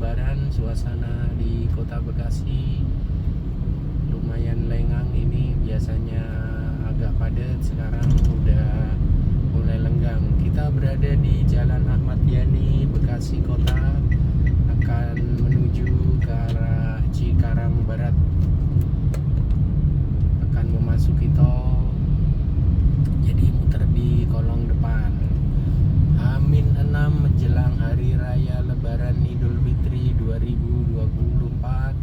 Lebaran, suasana di Kota Bekasi lumayan lengang. Ini biasanya agak padat, sekarang udah mulai lenggang. Kita berada di Jalan Ahmad Yani, Bekasi Kota, akan menuju ke arah Cikarang Barat, akan memasuki tol, jadi muter di kolong depan. H-6 menjelang Hari Raya Lebaran Idul Fitri 2024.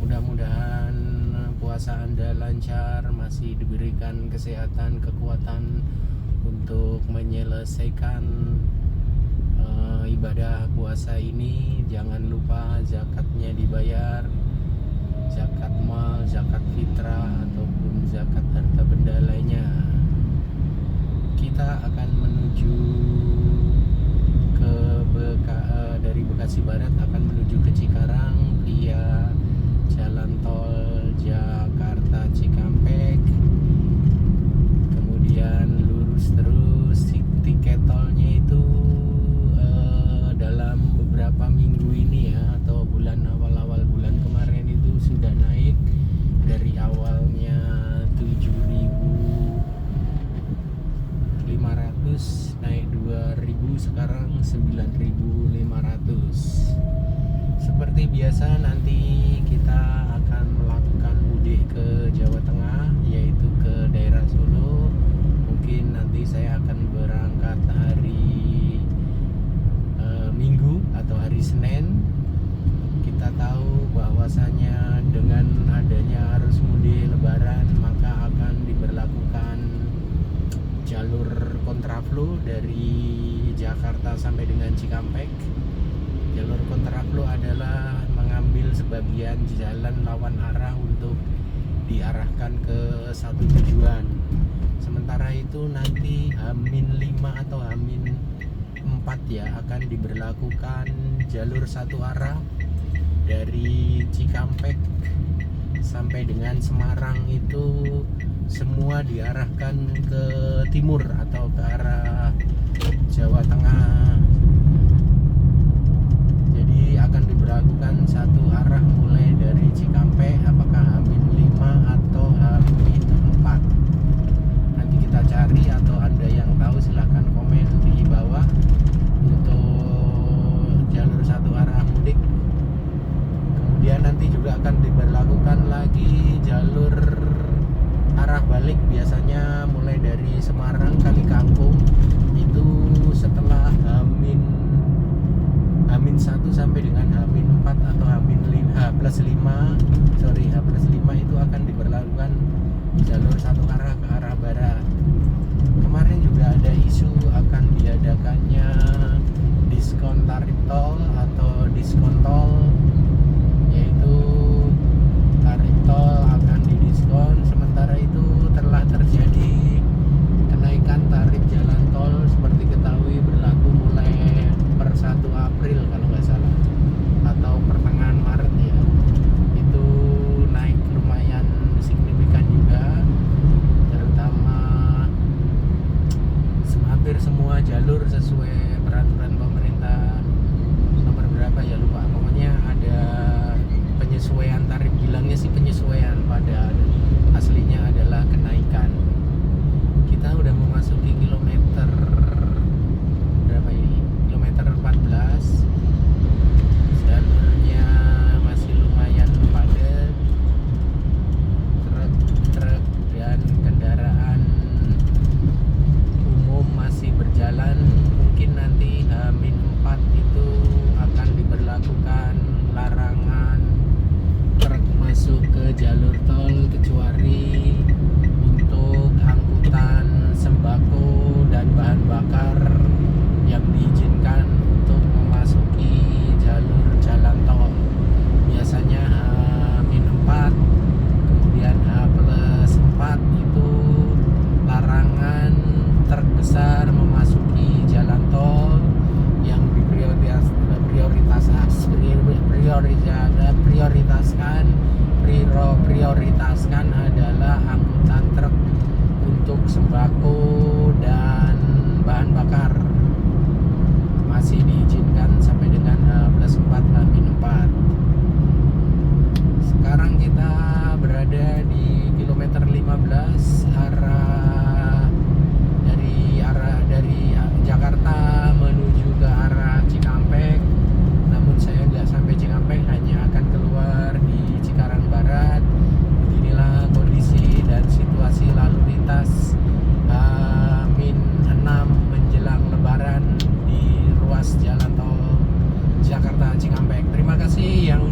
Mudah-mudahan puasa Anda lancar, masih diberikan kesehatan, kekuatan untuk menyelesaikan ibadah puasa ini. Jangan lupa zakatnya dibayar, zakat mal, zakat fitrah, ataupun zakat harta benda lainnya. Kita akan menuju dari Bekasi Barat, akan menuju ke Cikarang via jalan tol Jakarta Cikampek, kemudian lurus terus. Tiket tolnya itu dalam beberapa minggu ini ya, atau bulan awal bulan kemarin itu sudah naik dari awalnya 7.500 naik 2.000, sekarang 9.500. Seperti biasa nanti kita akan melakukan mudik ke Jawa Tengah, yaitu ke daerah Solo. Mungkin nanti saya akan berangkat hari Minggu atau hari Senin. Kita tahu bahwasanya dengan adanya arus mudik Lebaran, maka akan diberlakukan jalur kontraflow dari Jakarta sampai dengan Cikampek. Jalur kontraflow adalah mengambil sebagian jalan lawan arah untuk diarahkan ke satu tujuan. Sementara itu nanti H-5 atau H-4 ya, akan diberlakukan jalur satu arah dari Cikampek sampai dengan Semarang. Itu semua diarahkan ke timur atau ke arah Jawa Tengah. Jadi akan diberlakukan satu arah mulai dari Cikampek, apakah H-5 atau H-4. Nanti kita cari, atau Anda yang tahu silahkan komen di bawah untuk jalur satu arah mudik. Kemudian nanti juga akan diberlakukan lagi jalur arah balik, biasanya mulai dari Semarang Kali Kangkung. Itu setelah H-1 sampai dengan H-4 atau H+5 itu akan diberlakukan jalur satu arah ke arah barat. Kemarin juga ada isu akan diadakannya diskon tarif tol atau diskon tol, yaitu tarif tol akan didiskon. Sementara itu telah terjadi kenaikan tarif jalan tol, seperti ketahui berlaku mulai per 1 April kalau nggak salah, atau pertengahan Maret ya. Itu naik lumayan signifikan juga, terutama hampir semua jalur sesuai peraturan pemerintah nomor berapa ya, lupa. Pokoknya ada penyesuaian tarif, bilangnya sih penyesuaian, pada aslinya adalah kenaikan. Kita udah memasuki kilometer berapa ini? Kilometer 14. Jalurnya masih lumayan padat. Truk dan kendaraan umum masih berjalan. Mungkin nanti H-4 itu akan diberlakukan larangan truk masuk ke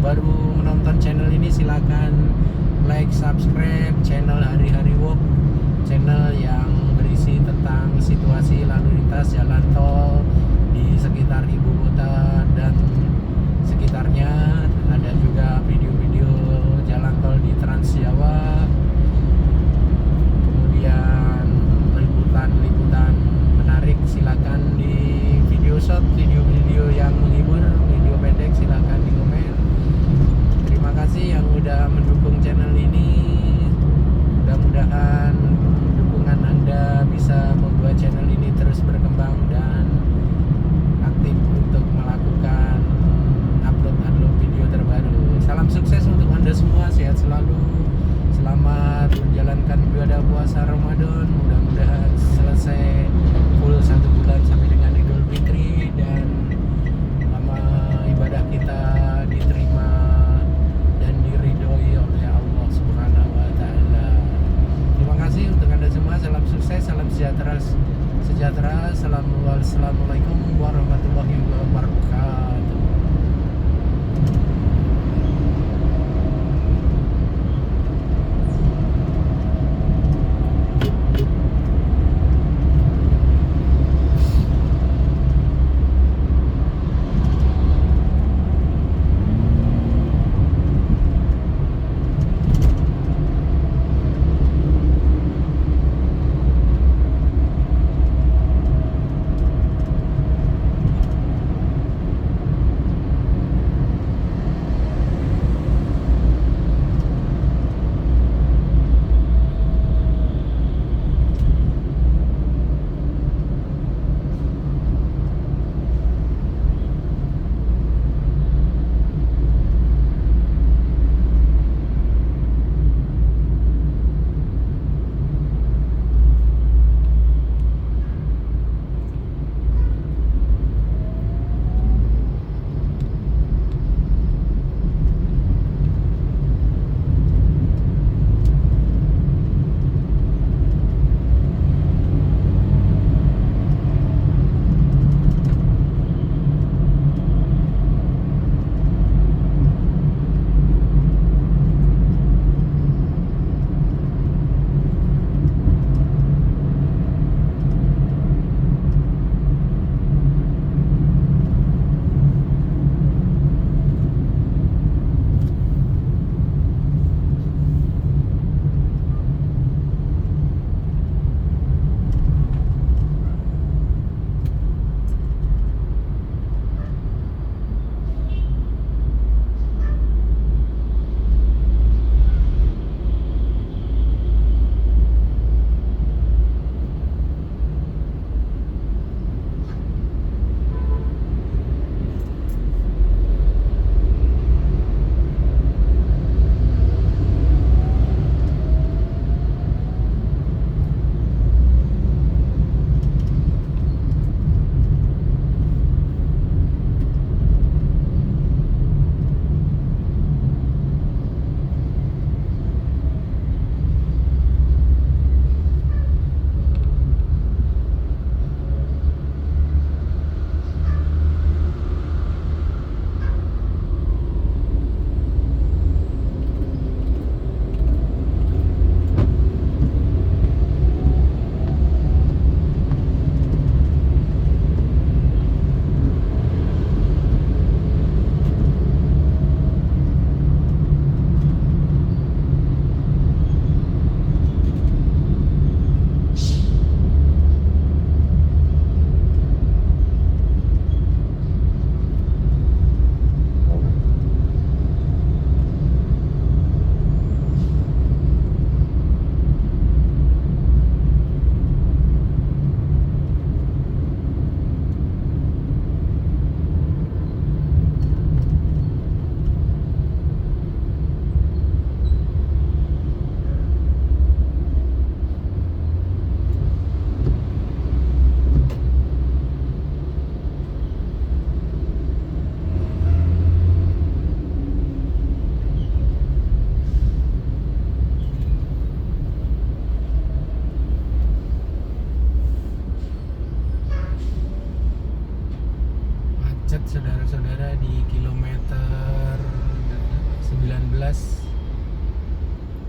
baru menonton channel ini silakan like, subscribe channel Hari-Hari Walk, channel yang berisi tentang situasi lalu lintas jalan tol di sekitar ibu kota dan sekitarnya. Ada juga video-video jalan tol di Trans Jawa, kemudian liputan-liputan menarik silakan di video short, video-video yang menghibur, video pendek silakan di komen. Terima kasih yang udah mendukung channel ini. Mudah-mudahan dukungan Anda bisa membuat channel ini terus berkembang dan aktif untuk melakukan upload video terbaru. Salam sukses untuk Anda semua, sehat selalu. Selamat menjalankan ibadah puasa Ramadan. Mudah-mudahan selesai full 1 bulan sampai dengan Idul Fitri dan lama ibadah kita diterima dan diridhoi oleh Allah Subhanahu wa taala. Terima kasih untuk Anda semua. Salam sukses, salam sejahtera. Assalamualaikum warahmatullahi wabarakatuh.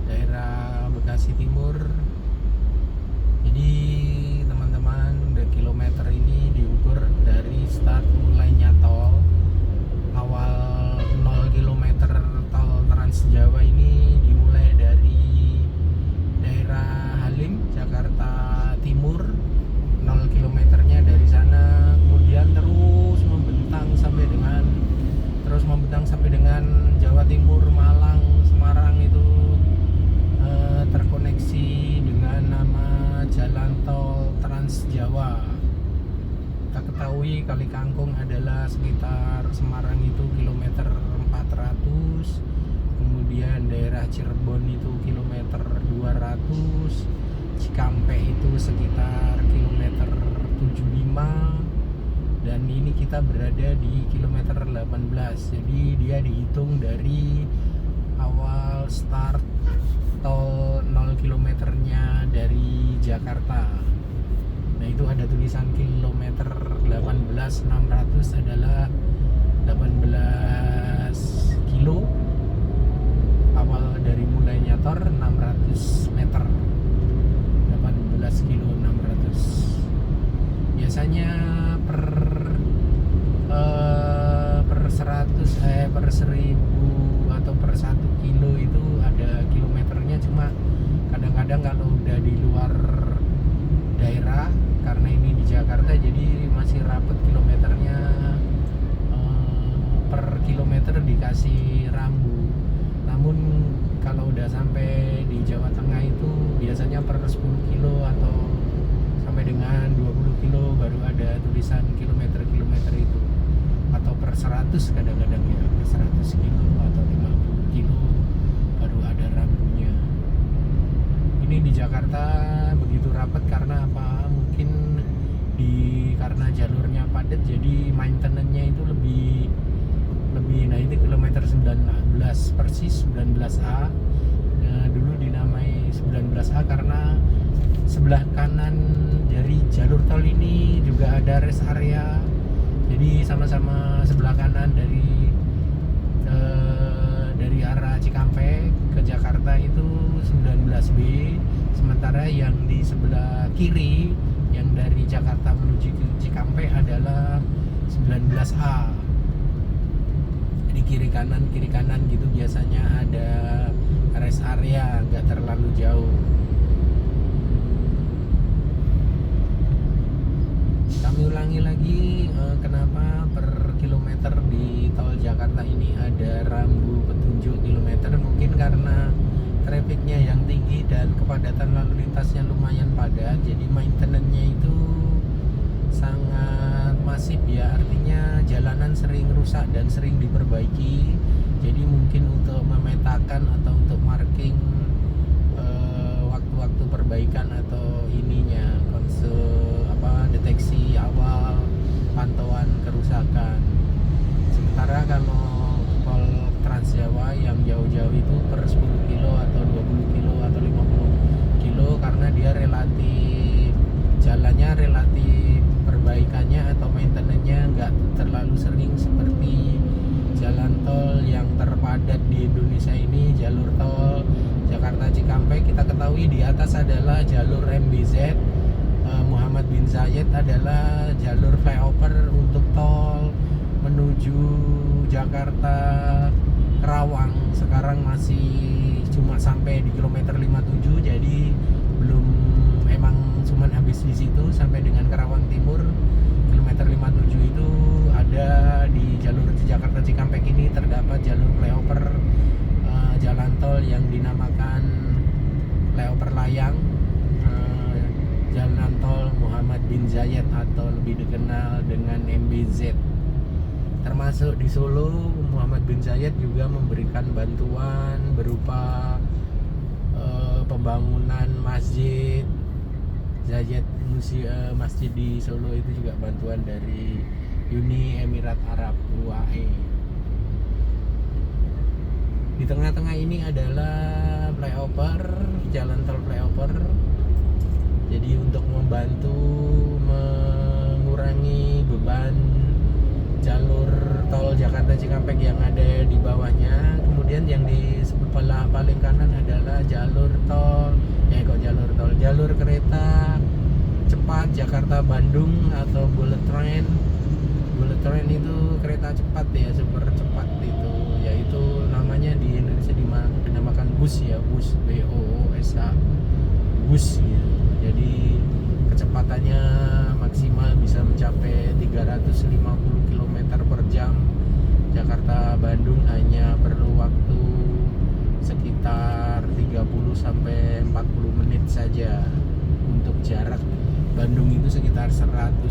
daerah Bekasi Timur. Jadi teman-teman, kilometer ini diukur dari start mulainya tol awal 0 km tol Trans Jawa ini dimulai dari daerah Halim, Jakarta Timur. 0 kilometernya dari sana, kemudian terus membentang sampai dengan Jawa Timur, Malang, Semarang itu terkoneksi dengan nama Jalan Tol Trans Jawa. Kita ketahui Kali Kangkung adalah sekitar Semarang itu kilometer 400, kemudian daerah Cirebon itu kilometer 200, Cikampek itu sekitar kilometer 75, dan ini kita berada di kilometer 18. Jadi dia dihitung dari awal start tol 0 kilometernya dari Jakarta. Nah, itu ada tulisan kilometer 18 600 adalah 18 kilo awal dari mulainya tor, 600 meter 18 kilo 600. Biasanya per 100 per 1000 atau per 1 kilo itu ada kilometernya, cuma kadang-kadang kalau udah di luar daerah, karena ini di Jakarta jadi masih rapet kilometernya, per kilometer dikasih rambu. Namun kalau udah sampai di Jawa Tengah itu biasanya per 10 kilo atau sampai dengan 20 kilo baru ada tulisan kilometer-kilometer itu, atau per 100 kadang-kadang ya, per 100 kilo atau 50 kilo baru ada rambunya. Ini di Jakarta begitu rapat karena apa? Mungkin karena jalurnya padat, jadi maintenance-nya itu lebih. Nah, itu kilometer 19 persis, 19A. Nah, dulu dinamai 19A karena sebelah kanan dari jalur tol ini juga ada rest area. Jadi sama-sama sebelah kanan dari arah Cikampek ke Jakarta itu 19B, sementara yang di sebelah kiri yang dari Jakarta menuju ke Cikampek adalah 19A. Di kiri kanan gitu biasanya ada rest area, nggak terlalu jauh. Kami ulangi lagi, kenapa per kilometer di tol Jakarta ini ada rambu petunjuk kilometer. Mungkin karena trafiknya yang tinggi dan kepadatan lalu lintasnya lumayan padat, jadi maintenance-nya itu sangat masif ya, artinya jalanan sering rusak dan sering diperbaiki. Jadi mungkin untuk memetakan atau untuk marking waktu-waktu perbaikan atau ininya deteksi awal, pantauan kerusakan. Sementara kalau tol Trans Jawa yang jauh-jauh itu per 10 kilo atau 20 kilo atau 50 kilo, karena dia jalannya relatif perbaikannya atau maintenance-nya nggak terlalu sering seperti jalan tol yang terpadat di Indonesia ini. Jalur tol Jakarta Cikampek kita ketahui di atas adalah jalur MBZ, Muhammad bin Zayed adalah jalur flyover untuk tol menuju Jakarta Kerawang. Sekarang masih cuma sampai di kilometer 57, jadi belum, emang cuman habis di situ sampai dengan Kerawang Timur. Kilometer 57 itu ada di jalur Jakarta Cikampek ini terdapat jalur flyover, jalan tol yang dinamakan flyover layang, jalan tol Muhammad bin Zayed atau lebih dikenal dengan MBZ. Termasuk di Solo, Muhammad bin Zayed juga memberikan bantuan berupa pembangunan masjid Zayed, masjid di Solo itu juga bantuan dari Uni Emirat Arab UAE. Di tengah-tengah ini adalah flyover, jalan tol flyover. Jadi untuk membantu mengurangi beban jalur tol Jakarta Cikampek yang ada di bawahnya. Kemudian yang di paling kanan adalah jalur tol, jalur kereta cepat Jakarta Bandung atau bullet train. Bullet train itu kereta cepat ya, super cepat itu, yaitu namanya di Indonesia dinamakan bus ya, bus, BOOSA, bus gitu. Jadi kecepatannya maksimal bisa mencapai 350 km per jam. Jakarta Bandung hanya perlu waktu sekitar 30 sampai 40 menit saja. Untuk jarak Bandung itu sekitar 150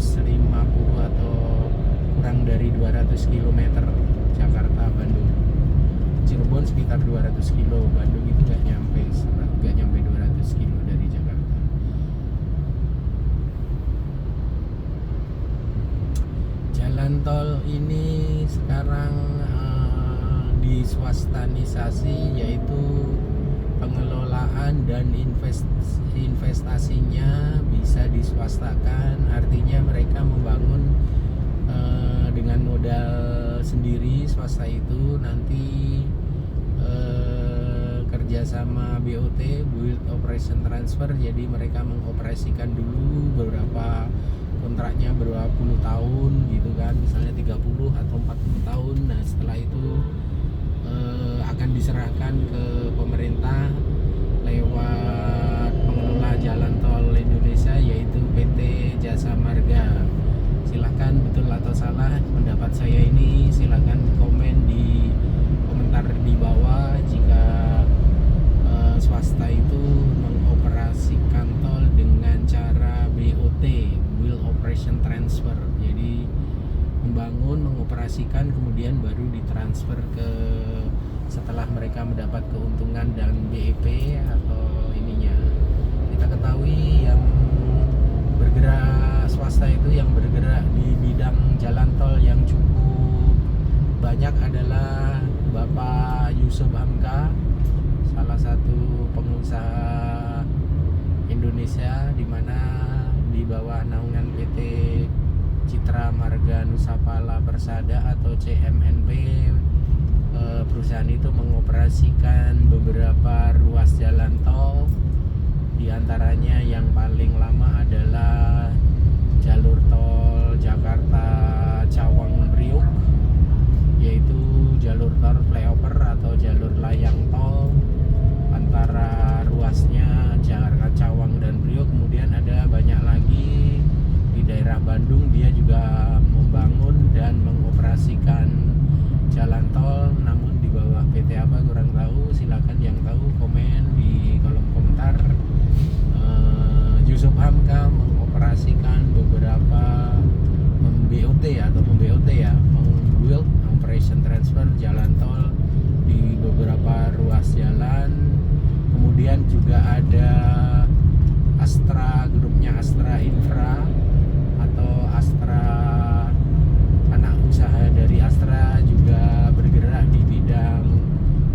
atau kurang dari 200 km. Jakarta Bandung. Cirebon sekitar 200 kilo, Bandung itu nggak nyampe 200 kilo dari Jakarta. Jalan tol ini sekarang diswastanisasi, yaitu pengelolaan dan investasinya bisa diswastakan, artinya mereka membangun dengan modal sendiri. Swasta itu nanti kerjasama BOT, Build Operation Transfer, jadi mereka mengoperasikan dulu beberapa kontraknya berapa puluh tahun gitu kan, misalnya 30 atau 40 tahun. Nah setelah itu akan diserahkan ke pemerintah lewat pengelola jalan tol Indonesia, yaitu PT Jasa Marga. Silakan betul atau salah pendapat saya ini, silakan komen di komentar di bawah. Jika swasta itu mengoperasikan tol dengan cara BOT, Build Operation Transfer, jadi membangun, mengoperasikan, kemudian baru ditransfer ke, setelah mereka mendapat keuntungan dan BEP atau ininya. Kita ketahui yang bergerak swasta itu, yang bergerak di bidang jalan tol yang cukup banyak adalah Bapak Yusuf Hamka, salah satu pengusaha Indonesia, di mana di bawah naungan PT Citra Marga Nusapala Persada atau CMNP. Perusahaan itu mengoperasikan beberapa ruas jalan tol, diantaranya yang paling lama adalah jalur tol Jakarta Cawang Priok, yaitu jalur tol flyover atau jalur layang tol antara ruasnya Jakarta Cawang dan Priok. Kemudian ada banyak lagi di daerah Bandung, dia juga membangun dan mengoperasikan jalan tol, namun di bawah PT apa kurang tahu. Silakan yang tahu komen di kolom komentar. Yusuf Hamka mengoperasikan beberapa BOT atau BOT ya, Build Operation Transfer jalan tol di beberapa ruas jalan. Kemudian juga ada Astra, grupnya Astra Infra atau Astra, anak usaha dari Astra, juga bergerak di bidang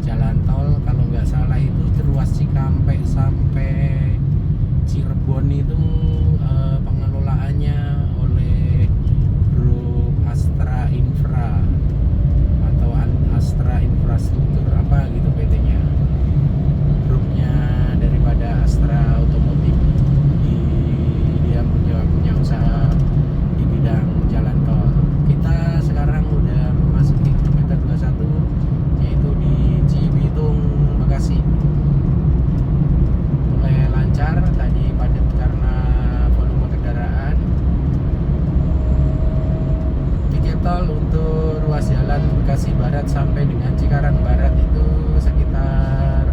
jalan tol. Kalau nggak salah itu ruas Cikampek sampai Cirebon itu pengelolaannya oleh grup Astra Infra atau Astra Infrastruktur apa gitu PT-nya, grupnya daripada Astra Otomotif. Dia punya usaha di bidang jalan tol. Kita sekarang udah memasuki kilometer 21, yaitu di Cibitung, Bekasi. Mulai lancar, tadi padat karena volume kendaraan. Tiket tol untuk ruas jalan Bekasi Barat sampai dengan Cikarang Barat itu sekitar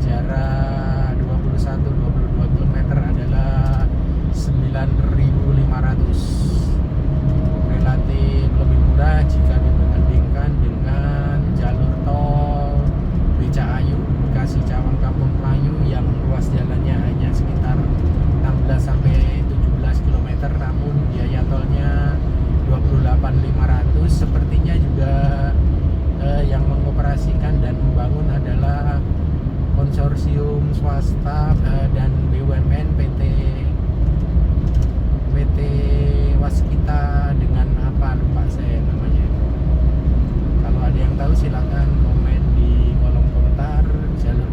jarak 21-22 km adalah 9.500, relatif lebih murah jika dibandingkan dengan jalur tol Becakayu Bekasi Cawang Kampung Melayu yang ruas jalannya hanya sekitar 16 sampai 17 km, namun biaya tolnya 28.500. Sepertinya juga yang mengoperasikan dan membangun adalah konsorsium swasta dan BUMN PT Waskita dengan apa, lupa saya namanya. Kalau ada yang tahu silakan komen di kolom komentar. Jalur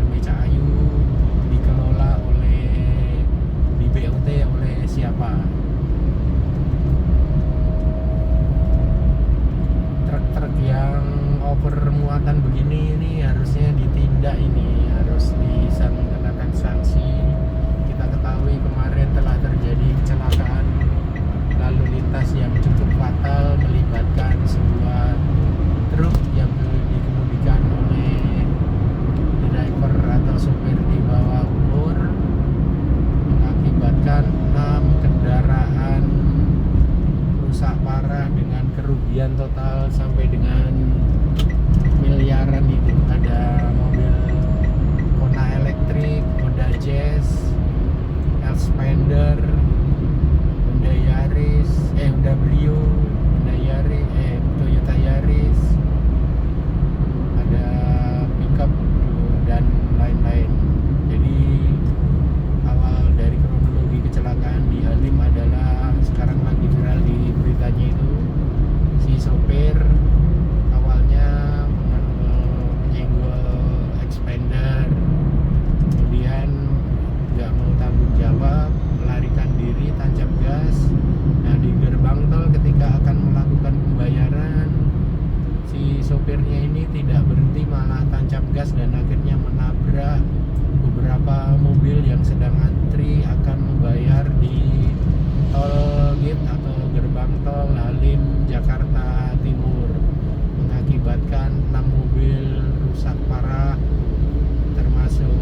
overmuatan begini ini harusnya ditindak, ini harus bisa mengenakan sanksi. Kita ketahui kemarin telah terjadi kecelakaan lalu lintas yang cukup fatal melibatkan sebuah truk yang dikemudikan oleh driver atau sopir di bawah umur, mengakibatkan 6 kendaraan rusak parah dengan kerugian total sampai dengan miliaran itu. Ada mobil Kona elektrik, Honda Jazz, Expander, Honda Yaris, Honda Brio, Honda Yaris, Toyota Yaris, ada pickup dan lain-lain. Jadi awal dari kronologi kecelakaan di Halim adalah sekarang lagi viral di beritanya itu, si sopir awalnya menyenggol Expander, kemudian nggak mau tanggung jawab, melarikan diri, tancap gas. Nah, di gerbang tol ketika akan melakukan pembayaran, si sopirnya ini tidak berhenti, malah tancap gas dan akhirnya menabrak beberapa mobil yang sedang antri akan membayar di tol gate atau gerbang tol Halim Jakarta Timur, mengakibatkan 6 mobil rusak parah, termasuk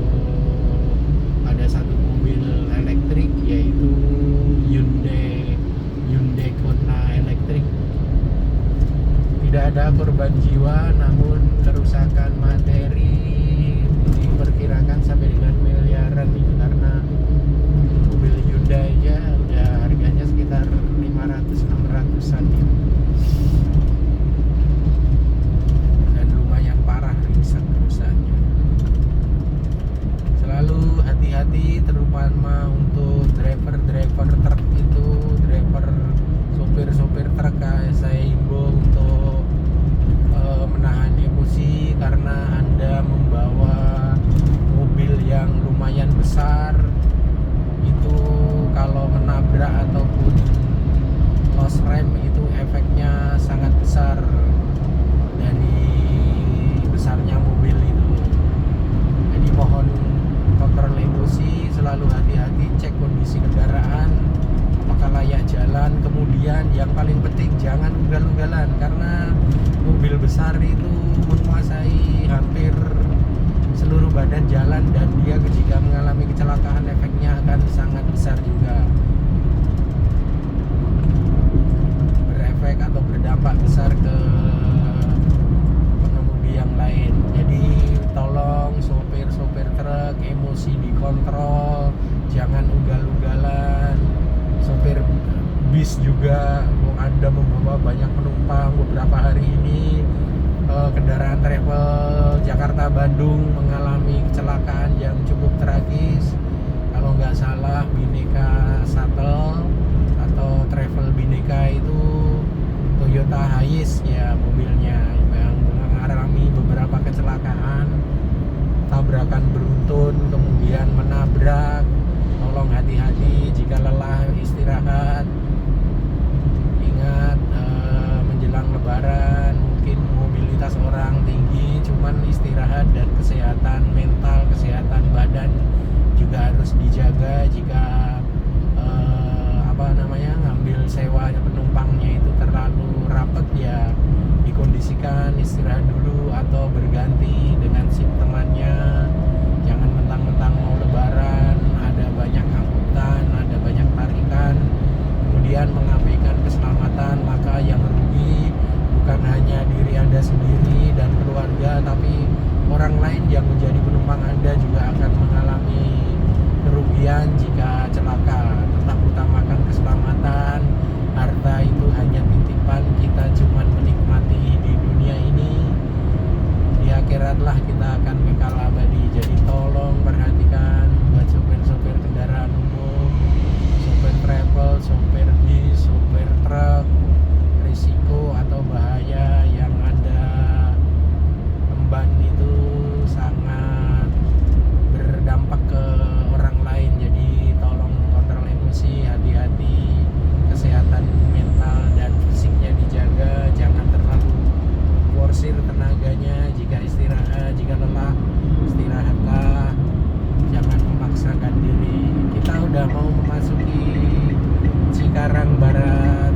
ada satu mobil elektrik yaitu Hyundai Kona elektrik. Tidak ada korban jiwa, namun kerusakan materi diperkirakan sampai dengan miliaran itu, karena mobil Hyundai aja udah harganya sekitar 500-600an gitu. Dan lumayan parah rusaknya. Selalu hati-hati, terutama untuk driver truk itu, sopir truk, saya himbau untuk menahan emosi, karena Anda membawa mobil yang lumayan besar itu, kalau menabrak ataupun lost rem itu efeknya sangat besar dari besarnya mobil itu. Jadi mohon kontrol emosi, selalu hati-hati, cek kondisi kendaraan apakah layak jalan. Kemudian yang paling penting jangan ugal-ugalan, karena mobil besar itu menguasai hampir seluruh badan jalan, dan dia jika mengalami kecelakaan efeknya akan sangat besar juga, berefek atau berdampak besar ke pengemudi yang lain. Jadi tolong sopir truk, emosi dikontrol, jangan ugal-ugalan. Sopir bis juga, Anda membawa banyak penumpang. Beberapa hari ini kendaraan travel Jakarta Bandung mengalami kecelakaan yang cukup tragis. Kalau nggak salah Bhinneka Shuttle atau Travel Bhinneka itu Toyota Hiace ya mobilnya, yang mengalami beberapa kecelakaan, tabrakan beruntun, kemudian menabrak. Tolong hati-hati, jika lelah istirahat. Ingat, menjelang lebaran mungkin mobilitas orang tinggi, cuman istirahat dan kesehatan mental, kesehatan badan juga harus dijaga. Jika ngambil sewa penumpangnya itu terlalu rapat, ya dikondisikan istirahat dulu atau berganti dengan SIM temannya. Jangan mentang-mentang mau lebaran ada banyak angkutan, ada banyak tarikan, kemudian mengabaikan keselamatan, maka yang rugi bukan hanya diri Anda sendiri dan keluarga, tapi orang lain yang menjadi penumpang Anda juga akan mengalami kerugian jika celaka. Tetap utamakan keselamatan. Harta itu hanya titipan, kita cuma menikmati di dunia ini. Di akhirat lah kita akan kekal abadi. Jadi tolong perhatikan buat sopir-sopir kendaraan umum, sopir travel, sopir bis, sopir truk, risiko atau bahaya yang Anda emban itu sangat berdampak ke orang lain. Jadi tolong kontrol emosi, hati-hati, kesehatan mental dan fisiknya dijaga, jangan terlalu forsir tenaganya jika lelah istirahatlah, jangan memaksakan diri. Kita udah mau memasuki Cikarang Barat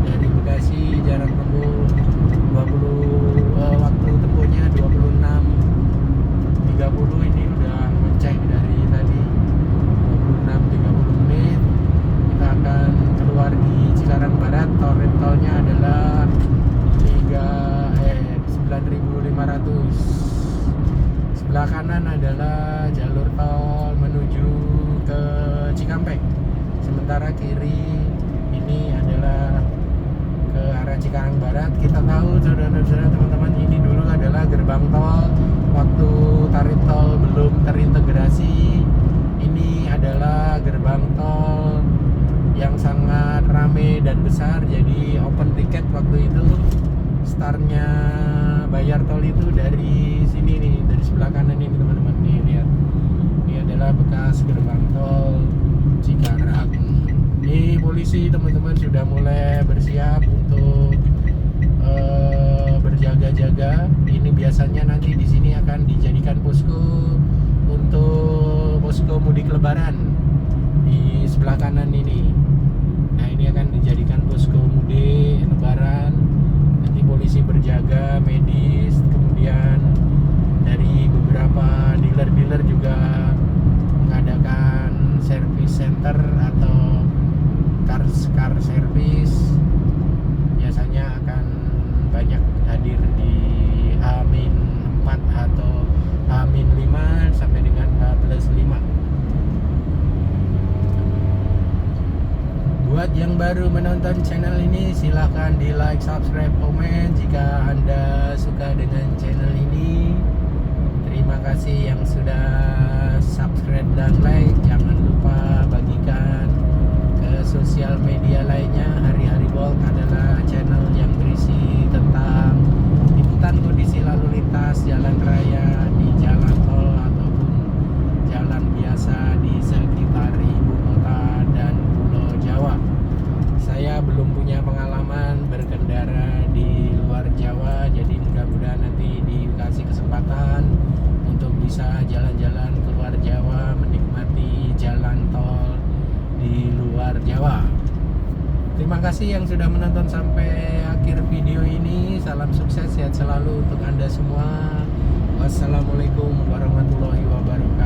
dari Bekasi, jarak tempuh 20 waktu tempuhnya 26.30. Ini udah ngecek dari tadi 26.30 menit. Kita akan keluar di Cikarang Barat. Tolnya adalah 9.500. Sebelah kanan adalah jalur tol menuju ke Cikampek. Sementara kiri ini adalah ke arah Cikarang Barat. Kita tahu saudara-saudara, teman-teman, ini dulu adalah gerbang tol waktu tarif tol belum terintegrasi. Ini adalah gerbang tol yang sangat ramai dan besar, jadi open ticket waktu itu. Startnya bayar tol itu dari sini nih, dari sebelah kanan ini teman-teman. Nih lihat, ini adalah bekas gerbang tol Cikarang. Ini polisi teman-teman sudah mulai bersiap untuk berjaga-jaga. Ini biasanya nanti di sini akan dijadikan posko untuk posko mudik lebaran di sebelah kanan ini. Nah, ini akan dijadikan posko mudik lebaran. Nanti polisi berjaga, medis, kemudian dari beberapa dealer-dealer juga mengadakan service center atau car service. Biasanya akan banyak hadir di H-4 atau H-5 sampai dengan H+5. Buat yang baru menonton channel ini, silahkan di like, subscribe, komen jika Anda suka dengan channel ini. Terima kasih yang sudah subscribe dan like. Jangan lupa bagikan ke sosial media lainnya. Hari-hari Bolt adalah channel yang berisi tentang liputan kondisi lalu lintas jalan raya di jalan tol ataupun jalan biasa di sekitar ibu kota dan Pulau Jawa. Saya belum punya pengalaman berkendara di luar Jawa, jadi mudah-mudahan nanti dikasih kesempatan untuk bisa jalan-jalan ke luar Jawa, menikmati jalan tol di luar Jawa. Terima kasih yang sudah menonton sampai akhir video ini. Salam sukses, sehat selalu untuk Anda semua. Wassalamualaikum warahmatullahi wabarakatuh.